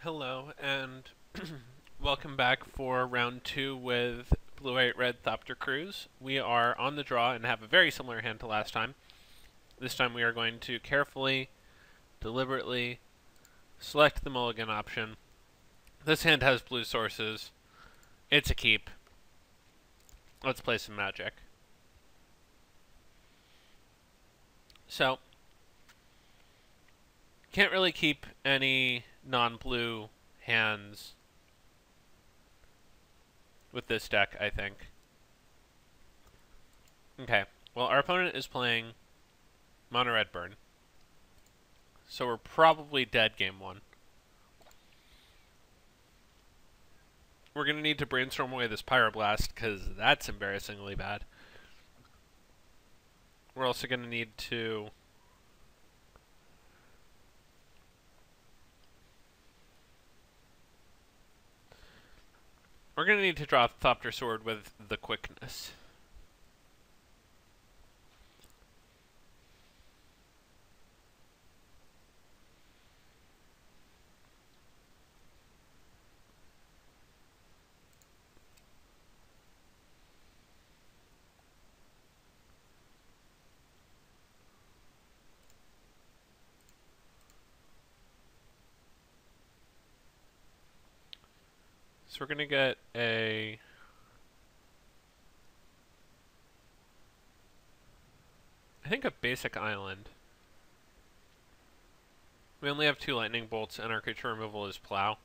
Hello, and welcome back for round 2 with Blue 8 Red Thopter Cruise. We are on the draw and have a very similar hand to last time. This time we are going to carefully, deliberately select the mulligan option. This hand has blue sources. It's a keep. Let's play some magic. So, can't really keep any non-blue hands with this deck, I think. Okay, well, our opponent is playing Mono Red Burn, so we're probably dead game 1. We're going to need to brainstorm away this Pyroblast, because that's embarrassingly bad. We're also going to need to draw Thopter Sword with the quickness. So we're going to get I think a basic island. We only have 2 lightning bolts, and our creature removal is Plow.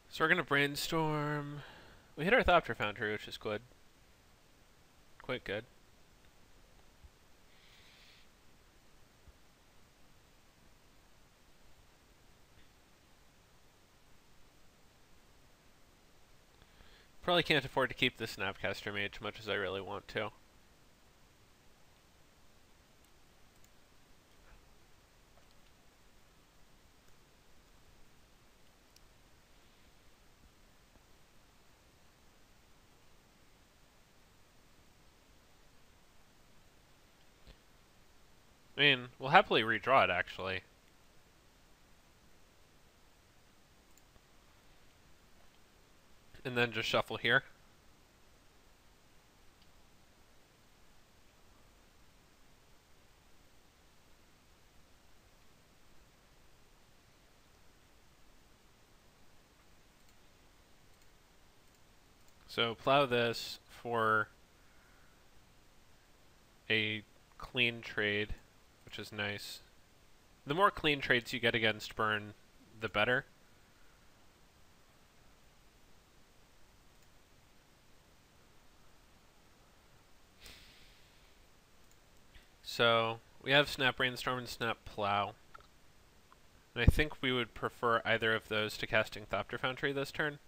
So we're going to brainstorm. We hit our Thopter Foundry, which is good. Quite good. Probably can't afford to keep the Snapcaster Mage much as I really want to. I mean, we'll happily redraw it, actually. And then just shuffle here. So plow this for a clean trade, which is nice. The more clean trades you get against burn, the better. So we have Snap Brainstorm and Snap Plow. And I think we would prefer either of those to casting Thopter Foundry this turn.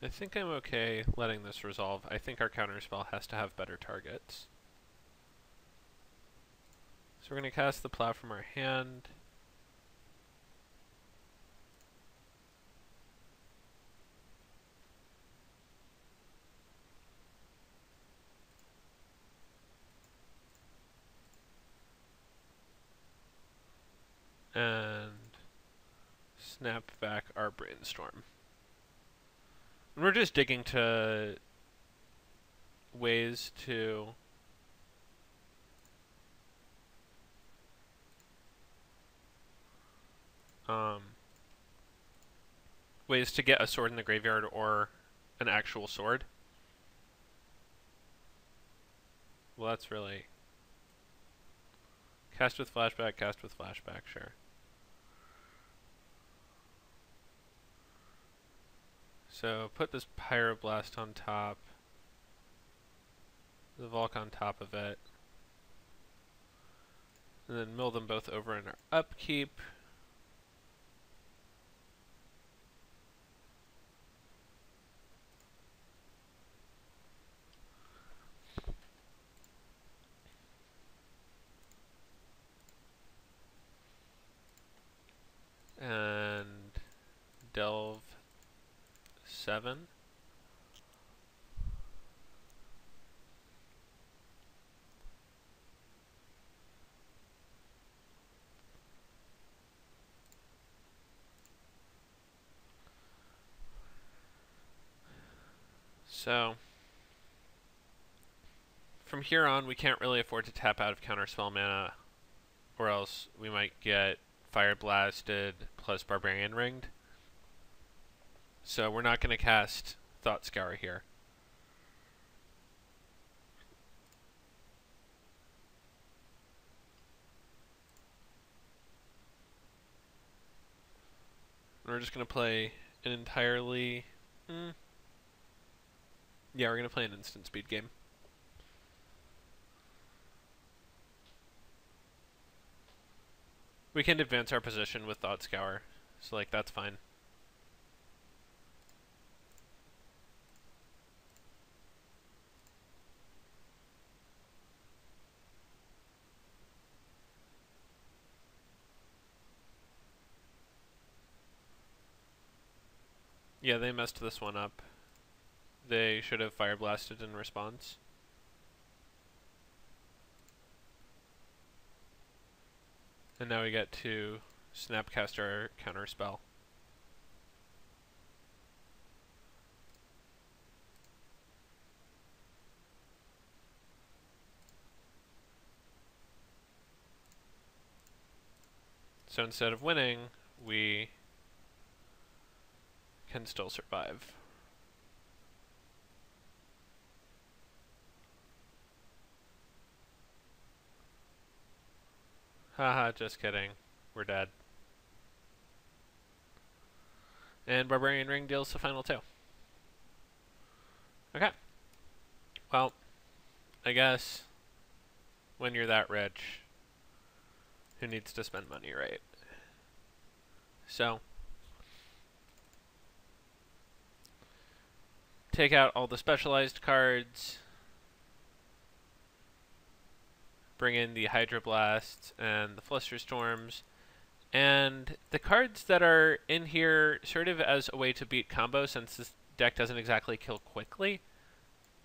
I think I'm okay letting this resolve. I think our counterspell has to have better targets. So we're going to cast the Plow from our hand. And snap back our Brainstorm. And we're just digging to ways to get a sword in the graveyard or an actual sword. Well, that's really cast with flashback, sure. So put this Pyroblast on top, the Volk on top of it, and then mill them both over in our upkeep. Delve 7. So, from here on, we can't really afford to tap out of counterspell mana, or else we might get Fire Blasted plus Barbarian Ringed. So we're not going to cast Thought Scour here. We're just going to play an entirely... Yeah, we're going to play an instant speed game. We can advance our position with Thought Scour, so like that's fine. Yeah, they messed this one up. They should have Fire Blasted in response. And now we get to Snapcast our counter spell. So instead of winning, we can still survive. Haha, just kidding. We're dead. And Barbarian Ring deals the final 2. Okay. Well, I guess when you're that rich, who needs to spend money, right? So, take out all the specialized cards, bring in the Hydroblasts and the Flusterstorms, and the cards that are in here sort of as a way to beat combo, since this deck doesn't exactly kill quickly,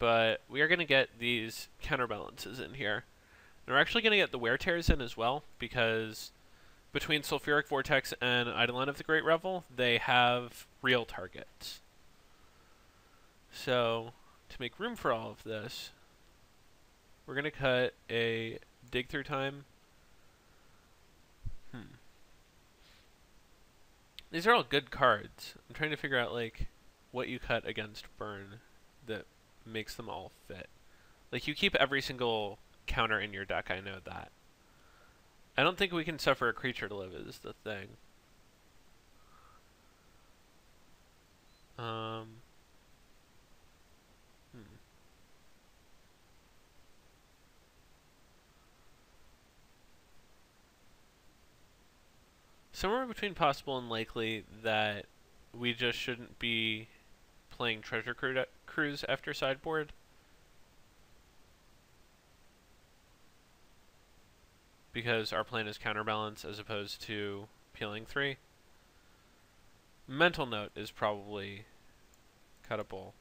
but we are going to get these counterbalances in here. And we're actually going to get the Wear Tears in as well, because between Sulfuric Vortex and Eidolon of the Great Revel, they have real targets. So, to make room for all of this, we're going to cut a Dig Through Time. These are all good cards. I'm trying to figure out, like, what you cut against Burn that makes them all fit. Like, you keep every single counter in your deck, I know that. I don't think we can suffer a creature to live is the thing. Somewhere between possible and likely that we just shouldn't be playing Treasure Cruise after sideboard. Because our plan is counterbalance as opposed to peeling 3. Mental Note is probably cuttable.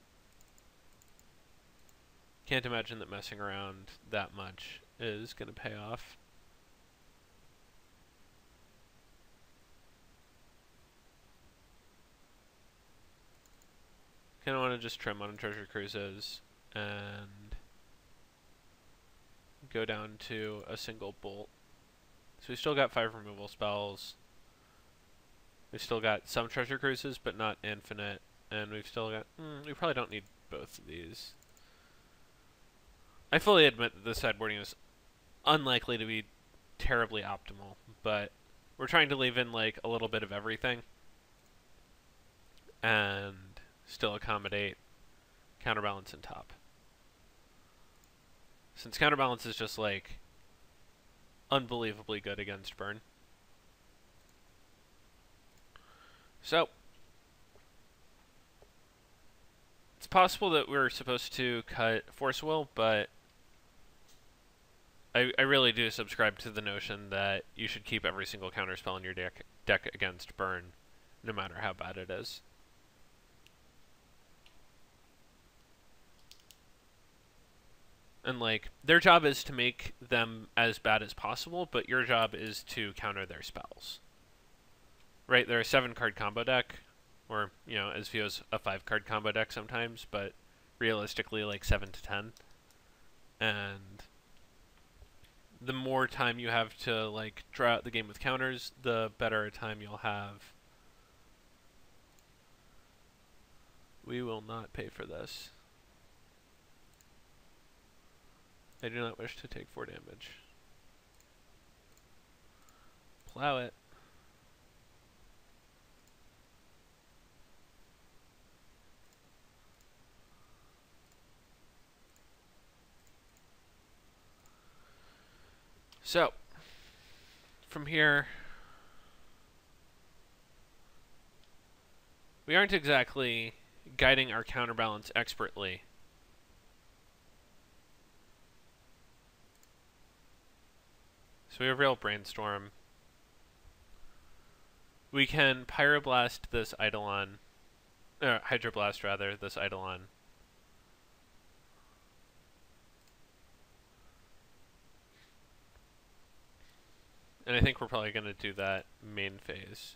Can't imagine that messing around that much is going to pay off. Kind of want to just trim on Treasure Cruises and go down to a single bolt. So we still got 5 removal spells. We've still got some Treasure Cruises, but not infinite. And we've still got... we probably don't need both of these. I fully admit that the sideboarding is unlikely to be terribly optimal, but we're trying to leave in like a little bit of everything. And still accommodate counterbalance and top. Since counterbalance is just like unbelievably good against burn. So it's possible that we're supposed to cut Force Will, but I really do subscribe to the notion that you should keep every single counterspell in your deck against burn, no matter how bad it is. And, like, their job is to make them as bad as possible, but your job is to counter their spells. Right, they're a 7-card combo deck, or, you know, as few as a 5-card combo deck sometimes, but realistically, like, 7 to 10. And the more time you have to, like, draw out the game with counters, the better a time you'll have. We will not pay for this. I do not wish to take 4 damage. Plow it. So, from here, we aren't exactly guiding our counterbalance expertly. So we have real brainstorm. We can Pyroblast this Eidolon, Hydroblast rather, this Eidolon. And I think we're probably going to do that main phase,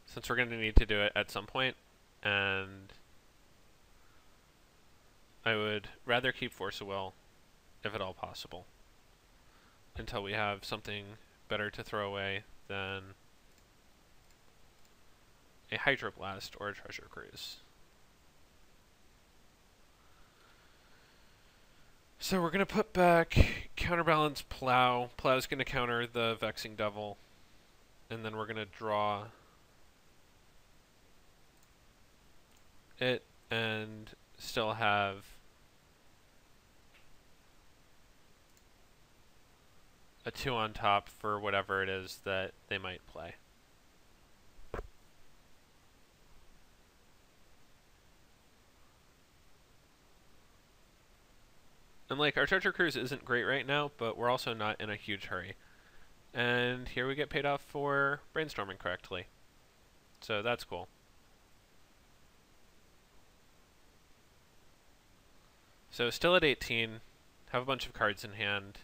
since we're going to need to do it at some point, and I would rather keep Force of Will, if at all possible, until we have something better to throw away than a Hydroblast or a Treasure Cruise. So we're going to put back Counterbalance Plow. Plow's going to counter the Vexing Devil, and then we're going to draw it and still have a 2 on top for whatever it is that they might play. And, like, our Treasure Cruise isn't great right now, but we're also not in a huge hurry. And here we get paid off for brainstorming correctly. So that's cool. So still at 18, have a bunch of cards in hand.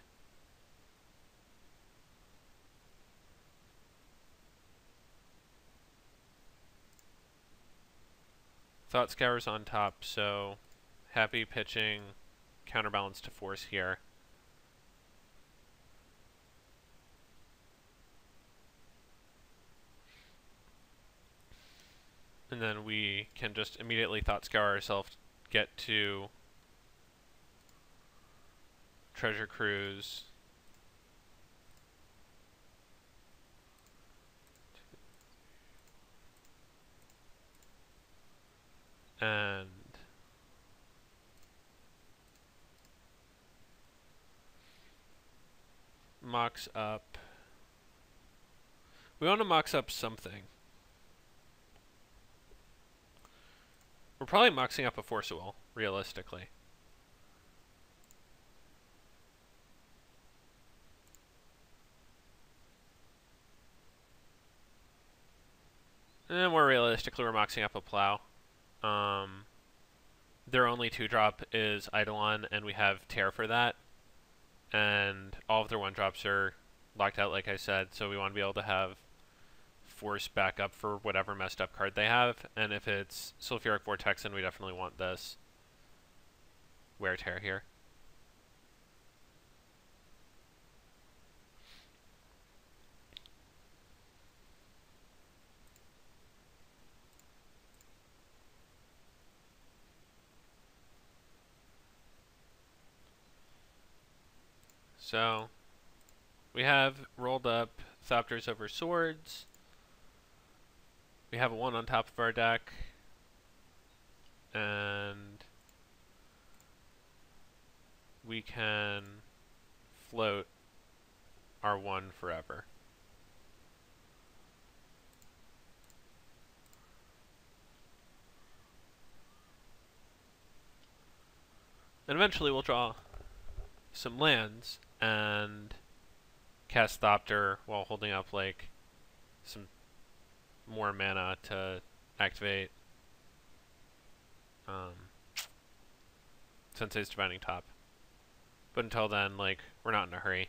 Thought Scour's on top, so happy pitching Counterbalance to Force here. And then we can just immediately Thought Scour ourselves, get to Treasure Cruise. And Mox up. We want to Mox up something. We're probably Moxing up a Force of Will, realistically. And more realistically, we're Moxing up a Plow. Their only 2-drop is Eidolon, and we have Tear for that. And all of their 1-drops are locked out, like I said, so we want to be able to have Force back up for whatever messed up card they have. And if it's Sulfuric Vortex, then we definitely want this Wear Tear here. So we have rolled up Thopters over Swords. We have a 1 on top of our deck. And we can float our 1 forever. And eventually we'll draw some lands and cast Thopter while holding up, like, some more mana to activate Sensei's Divining Top. But until then, like, we're not in a hurry.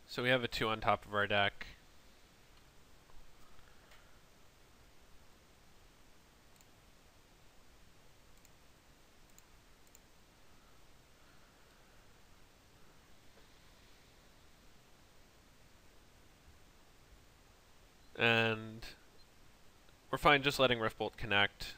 So we have a 2 on top of our deck. And we're fine just letting Riftbolt connect.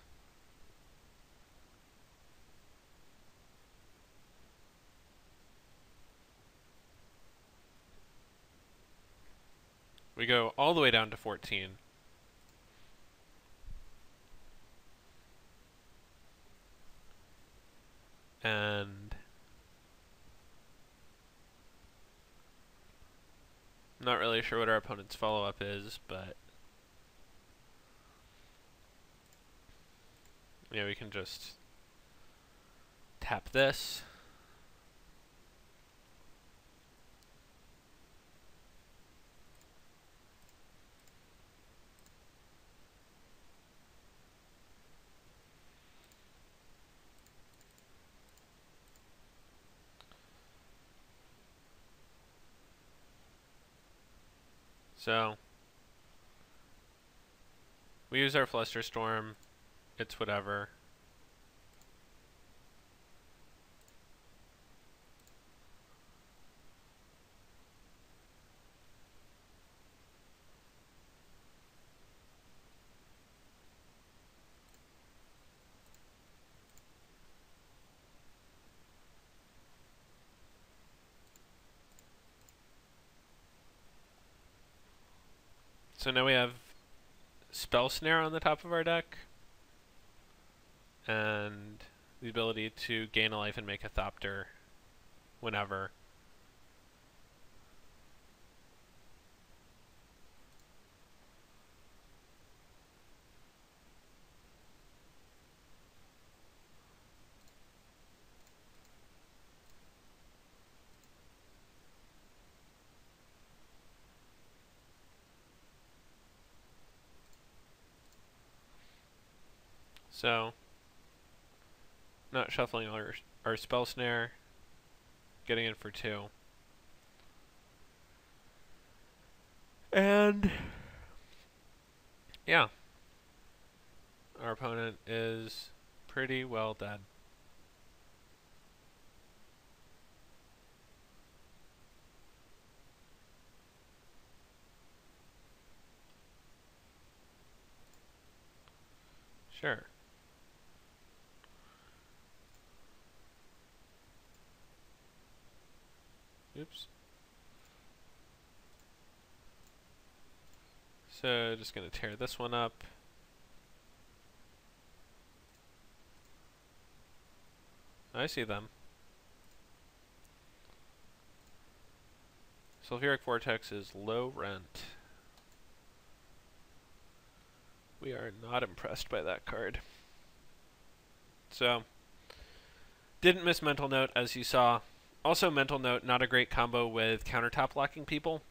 We go all the way down to 14. And I'm not really sure what our opponent's follow-up is, but yeah, we can just tap this. So we use our Flusterstorm. It's whatever. So now we have Spell Snare on the top of our deck, and the ability to gain a life and make a Thopter whenever. So, not shuffling our Spell Snare, getting in for 2. And yeah, our opponent is pretty well dead. Sure. Oops. So just gonna tear this one up. I see them. Sulfuric Vortex is low rent. We are not impressed by that card. So, didn't miss Mental Note, as you saw. Also, Mental Note, not a great combo with countertop locking people.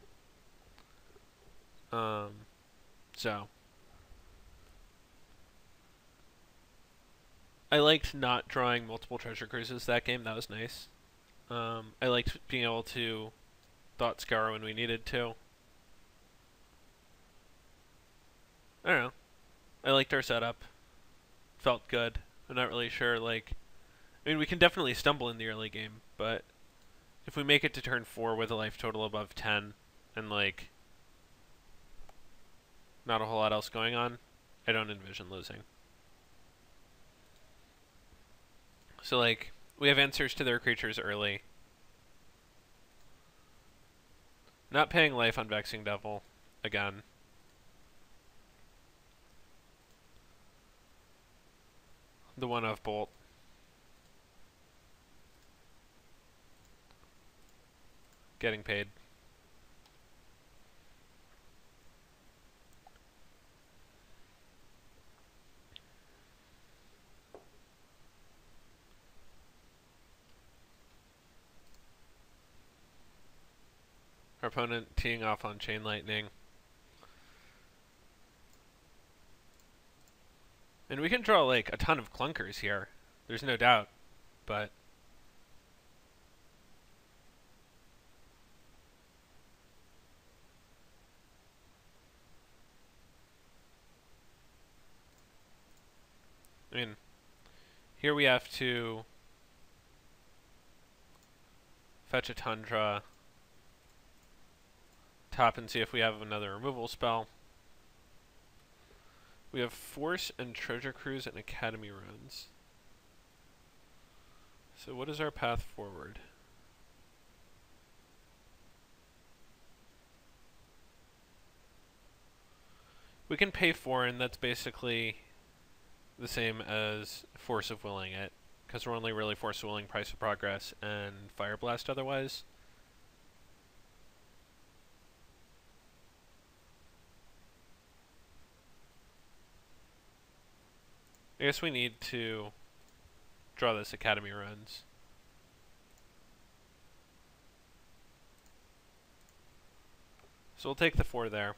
So, I liked not drawing multiple Treasure Cruises that game. That was nice. I liked being able to Thought Scour when we needed to. I don't know. I liked our setup. Felt good. I'm not really sure, like... I mean, we can definitely stumble in the early game, but if we make it to turn 4 with a life total above 10, and, like, not a whole lot else going on, I don't envision losing. So, like, we have answers to their creatures early. Not paying life on Vexing Devil, again. The 1-of Bolt. Getting paid. Our opponent teeing off on Chain Lightning. And we can draw like a ton of clunkers here. There's no doubt, but I mean, here we have to fetch a Tundra, top and see if we have another removal spell. We have Force and Treasure Cruise and Academy runs. So what is our path forward? We can pay 4, and that's basically the same as Force of Willing it, because we're only really Force of Willing Price of Progress and Fire Blast otherwise. I guess we need to draw this Academy runs. So we'll take the 4 there.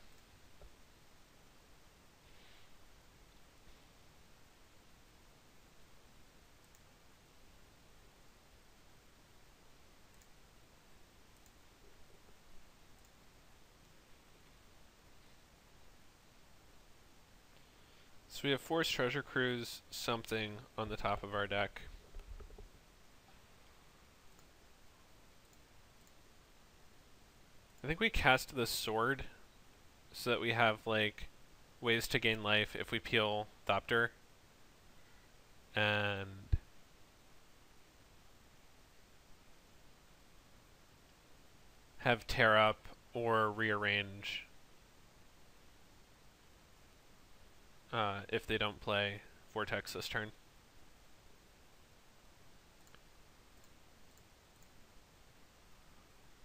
So we have Force, Treasure Cruise, something on the top of our deck. I think we cast the Sword so that we have like ways to gain life if we peel Thopter. And have tear up or rearrange if they don't play Vortex this turn.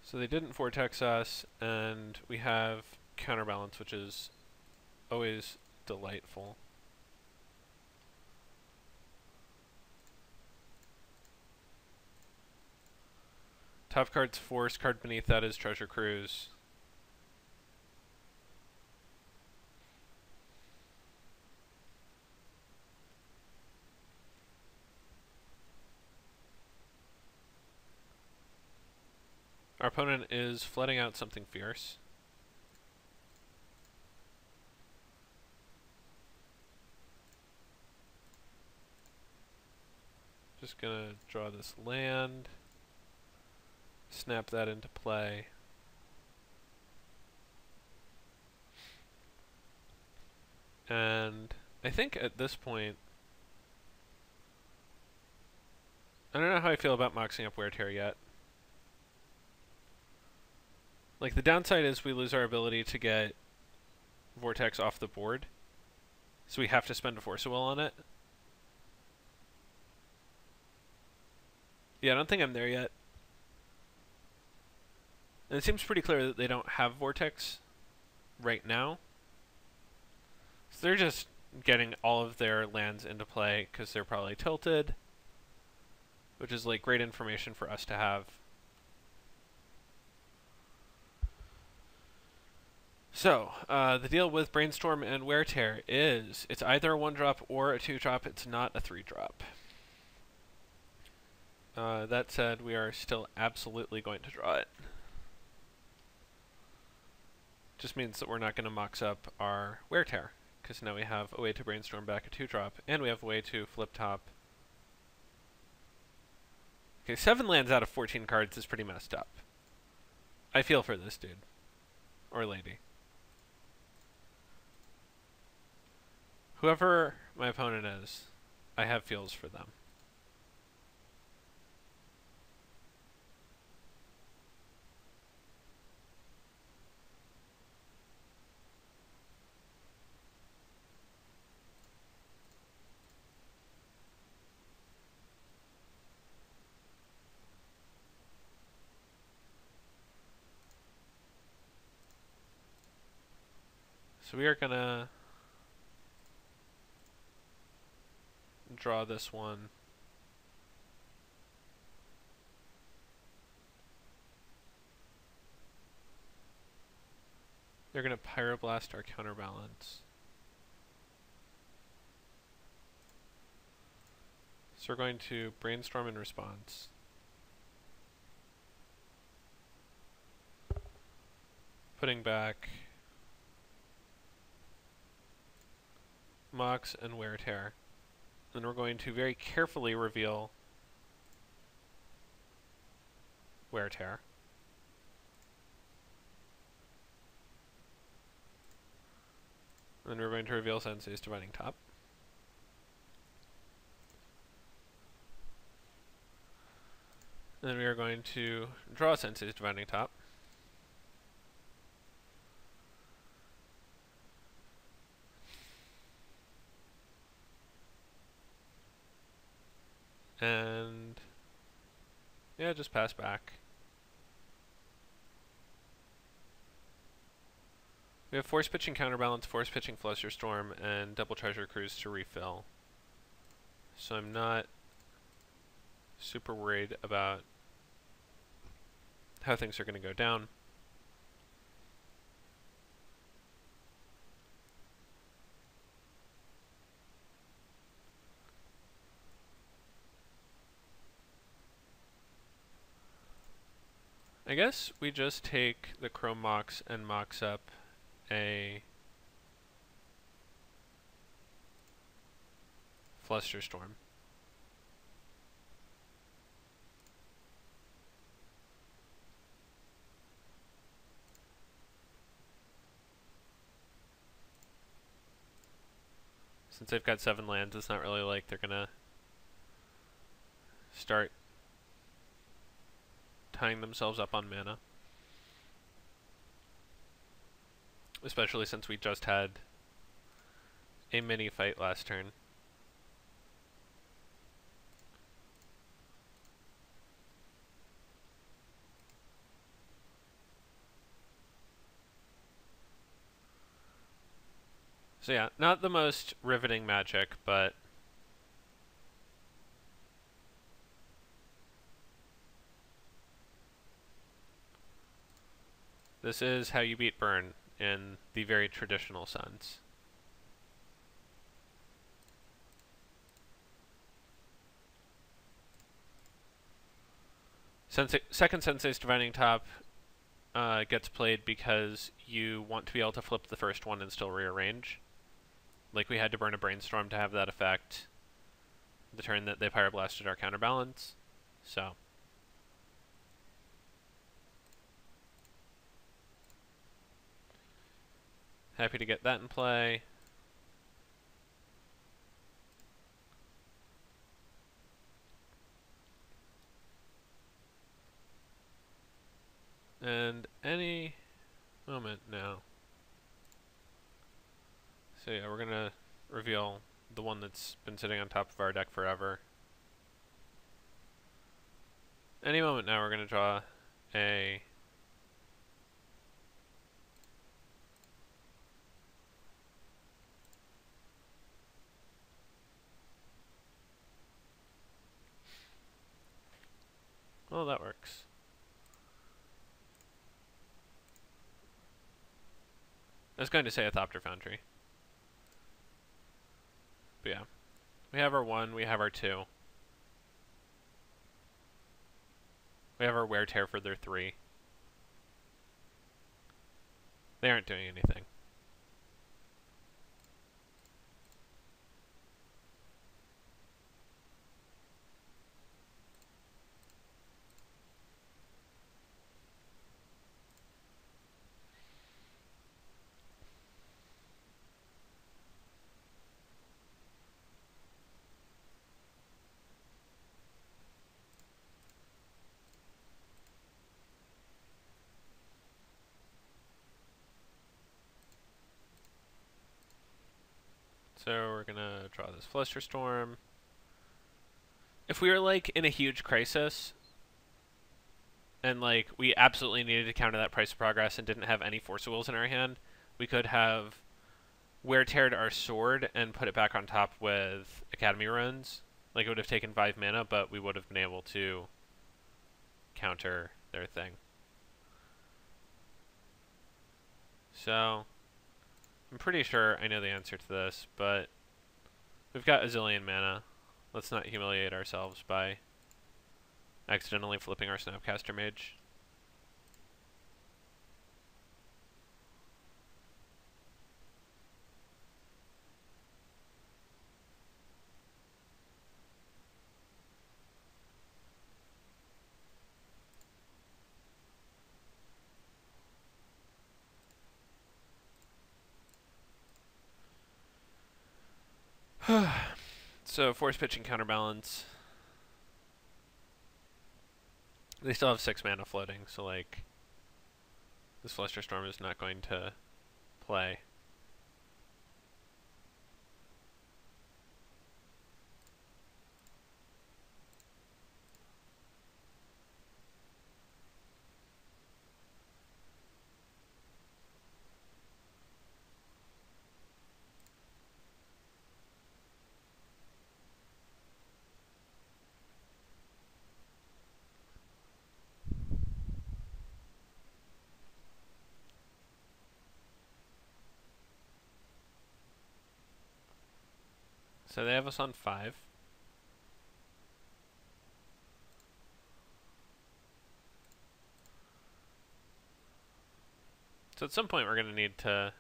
So they didn't Vortex us, and we have Counterbalance, which is always delightful. Top card's Force, card beneath that is Treasure Cruise. Our opponent is flooding out something fierce. Just gonna draw this land, snap that into play. And I think at this point, I don't know how I feel about moxing up Wear Tear yet. Like, the downside is we lose our ability to get Vortex off the board, so we have to spend a Force of Will on it. Yeah, I don't think I'm there yet. And it seems pretty clear that they don't have Vortex right now. So they're just getting all of their lands into play because they're probably tilted, which is like great information for us to have. So, the deal with Brainstorm and Wear Tear is it's either a 1-drop or a 2-drop. It's not a 3-drop. That said, we are still absolutely going to draw it. Just means that we're not going to mox up our Wear Tear, because now we have a way to Brainstorm back a 2-drop, and we have a way to flip top. Okay, 7 lands out of 14 cards is pretty messed up. I feel for this dude. Or lady. Whoever my opponent is, I have feels for them. So we are gonna draw this one. They're going to Pyroblast our counterbalance. So we're going to Brainstorm in response. Putting back Mox and Wear Tear. Then we're going to very carefully reveal Wear Tear. Then we're going to reveal Sensei's Dividing Top. And then we are going to draw Sensei's Dividing Top. And yeah, just pass back. We have Force Pitching Counterbalance, Force Pitching Flusterstorm, and Double Treasure Cruise to refill. So I'm not super worried about how things are going to go down. I guess we just take the Chrome Mox and Mox up a Flusterstorm. Since they've got 7 lands, it's not really like they're gonna start tying themselves up on mana. Especially since we just had a mini fight last turn. So yeah, not the most riveting Magic, but this is how you beat burn in the very traditional sense. Second Sensei's Dividing Top gets played because you want to be able to flip the first one and still rearrange. Like we had to burn a Brainstorm to have that effect the turn that they Pyroblasted our counterbalance. So happy to get that in play. And any moment now. So yeah, we're gonna reveal the one that's been sitting on top of our deck forever. Any moment now we're gonna draw a well, that works. I was going to say a Thopter Foundry. But yeah. We have our 1, we have our 2. We have our Wear Tear for their 3. They aren't doing anything. So we're gonna draw this Flusterstorm. If we were like in a huge crisis and like we absolutely needed to counter that Price of Progress and didn't have any Force of Wills in our hand, we could have Wear Teared our sword and put it back on top with Academy Runes. Like it would have taken 5 mana, but we would have been able to counter their thing. So, I'm pretty sure I know the answer to this, but we've got a zillion mana. Let's not humiliate ourselves by accidentally flipping our Snapcaster Mage. So, force pitching counterbalance. They still have 6 mana floating, so like, this Flusterstorm is not going to play. So they have us on 5. So at some point we're going to need to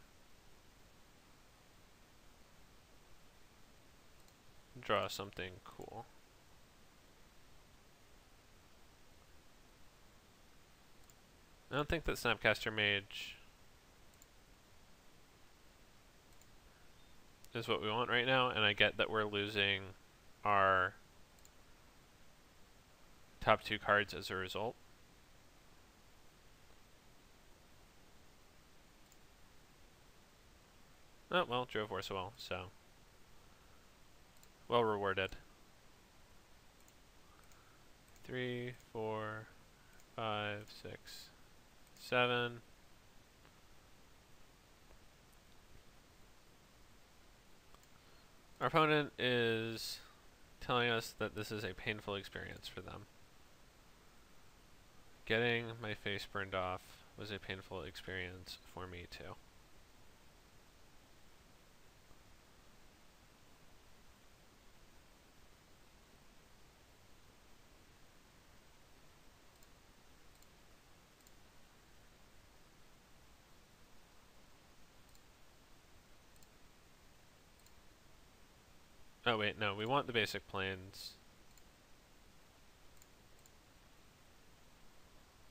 draw something cool. I don't think that Snapcaster Mage is what we want right now, and I get that we're losing our top 2 cards as a result. Oh, well, drove worse well, so well rewarded. 3, 4, 5, 6, 7. Our opponent is telling us that this is a painful experience for them. Getting my face burned off was a painful experience for me too. Oh wait, no, we want the basic planes.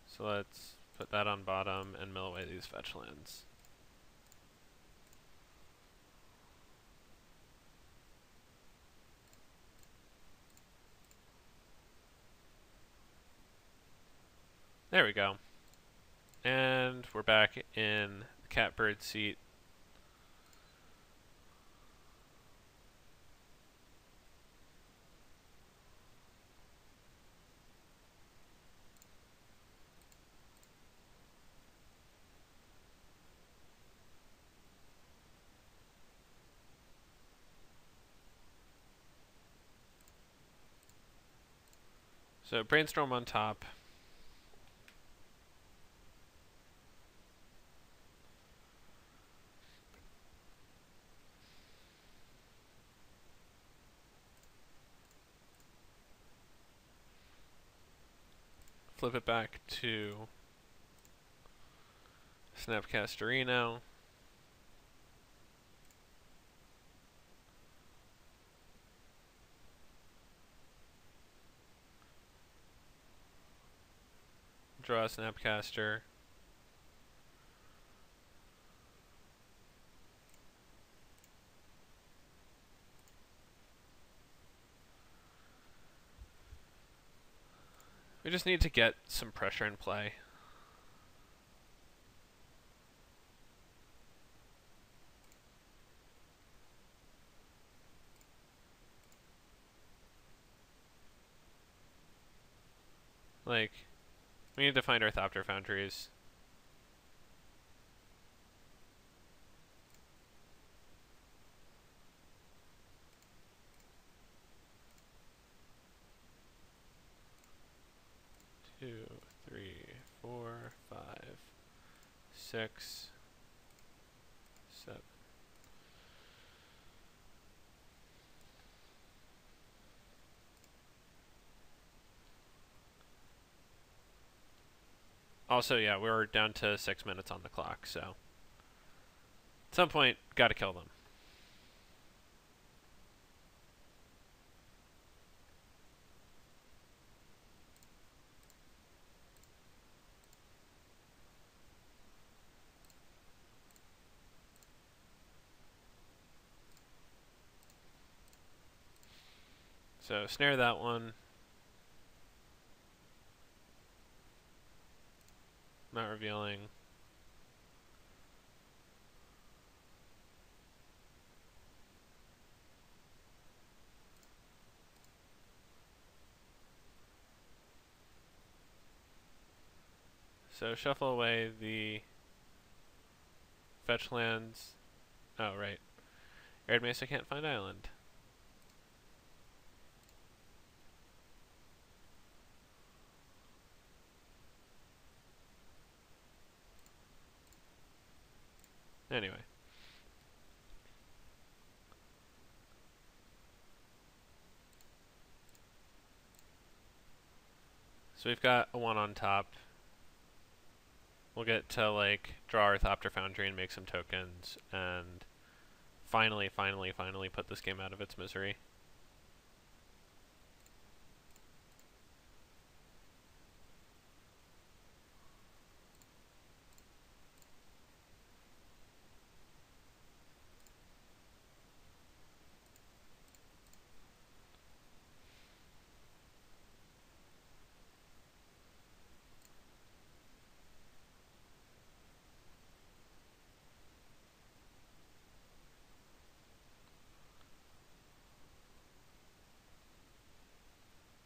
So let's put that on bottom and mill away these fetch lands. There we go. And we're back in the catbird seat. So brainstorm on top. Flip it back to Snapcasterino. Draw a Snapcaster. We just need to get some pressure in play. Like, we need to find our Thopter Foundries. Two, 3, 4, 5, 6. 7. Also, yeah, we're down to 6 minutes on the clock, so at some point, gotta kill them. So snare that one. Not revealing. So shuffle away the fetch lands. Oh, right. Arid Mesa can't find island. Anyway. So we've got a 1 on top. We'll get to, like, draw our Thopter Foundry and make some tokens, and finally put this game out of its misery.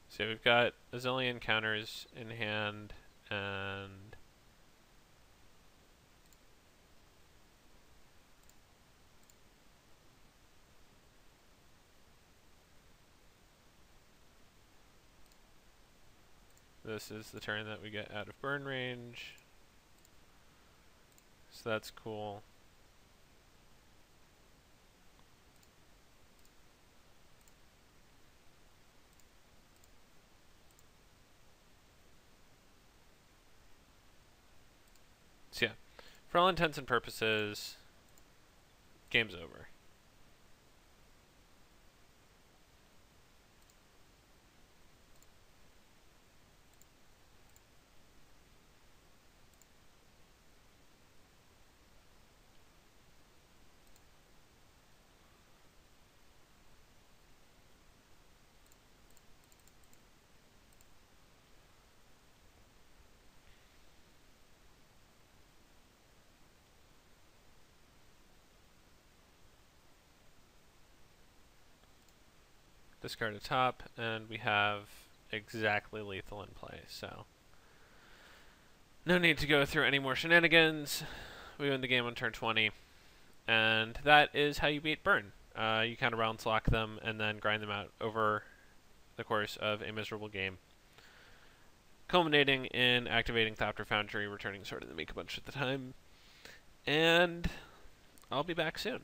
So we've got a zillion counters in hand, and this is the turn that we get out of burn range. So that's cool. So yeah, for all intents and purposes, game's over. Discard a top, and we have exactly lethal in play, so no need to go through any more shenanigans. We win the game on turn 20, and that is how you beat burn. You kind of round lock them and then grind them out over the course of a miserable game, culminating in activating Thopter Foundry, returning Sword of the Meek a bunch at the time, and I'll be back soon.